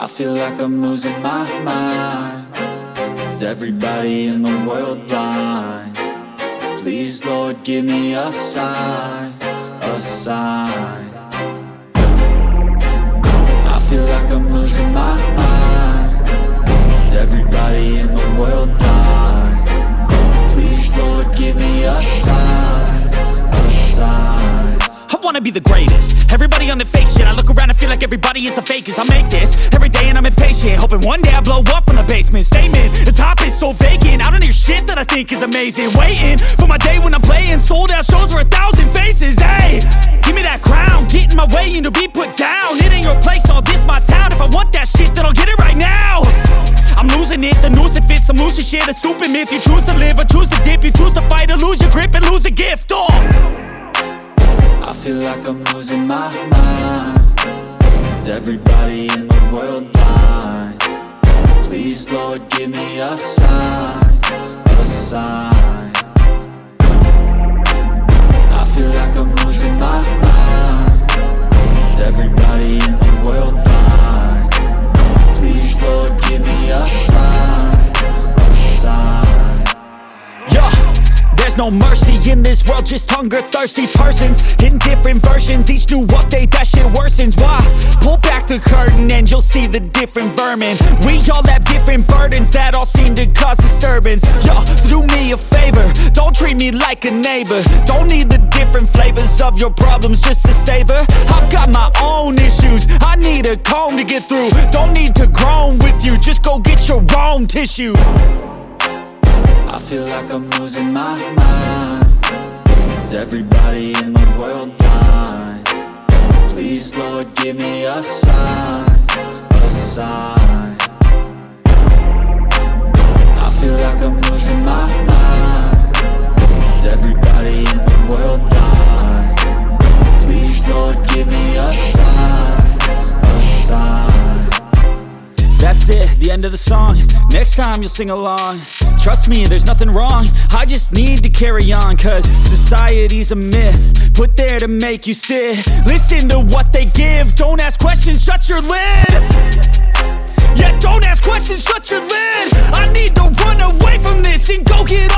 I feel like I'm losing my mind. Is everybody in the world blind? Please, Lord, give me a sign, a sign. I feel like I'm losing my mind. Is everybody in the world blind? Please, Lord, give me a sign, a sign. I wanna be the greatest. Everybody on the fake shit. I look around and feel like everybody is the fakest. I make this every day and I'm impatient, hoping one day I blow up from the basement. Statement, the top is so vacant. I don't hear shit that I think is amazing. Waiting for my day when I'm playing sold out shows for 1,000 faces. Hey, give me that crown, get in my way and to be put down. It ain't your place, all this my town. If I want that shit, then I'll get it right now. I'm losing it, the noose it fits. I'm losing shit, a stupid myth. You choose to live or choose to dip. You choose to fight or lose your grip and lose a gift. I feel like I'm losing my mind. Is everybody in the world blind? Please, Lord, give me a sign, a sign. I feel like I'm losing my mind. Is everybody in the world blind? Please, Lord, give me a sign, a sign. Yeah. There's no mercy in this world, just hunger-thirsty persons in different versions. Each new update, that shit worsens. Why? Pull back the curtain and you'll see the different vermin. We all have different burdens that all seem to cause disturbance. Yo, so do me a favor, don't treat me like a neighbor. Don't need the different flavors of your problems just to savor. I've got my own issues, I need a comb to get through. Don't need to groan with you, just go get your own tissue. I feel like I'm losing my mind. Is everybody in the world blind? Please, Lord, give me a sign, a sign. I feel like I'm losing my mind. Is everybody in the world blind? Please, Lord, give me a sign, a sign. That's it, the end of the song. Next time you'll sing along. Trust me, there's nothing wrong. I just need to carry on, cause society's a myth put there to make you sit. Listen to what they give. Don't ask questions, shut your lid. Yeah, don't ask questions, shut your lid. I need to run away from this and go get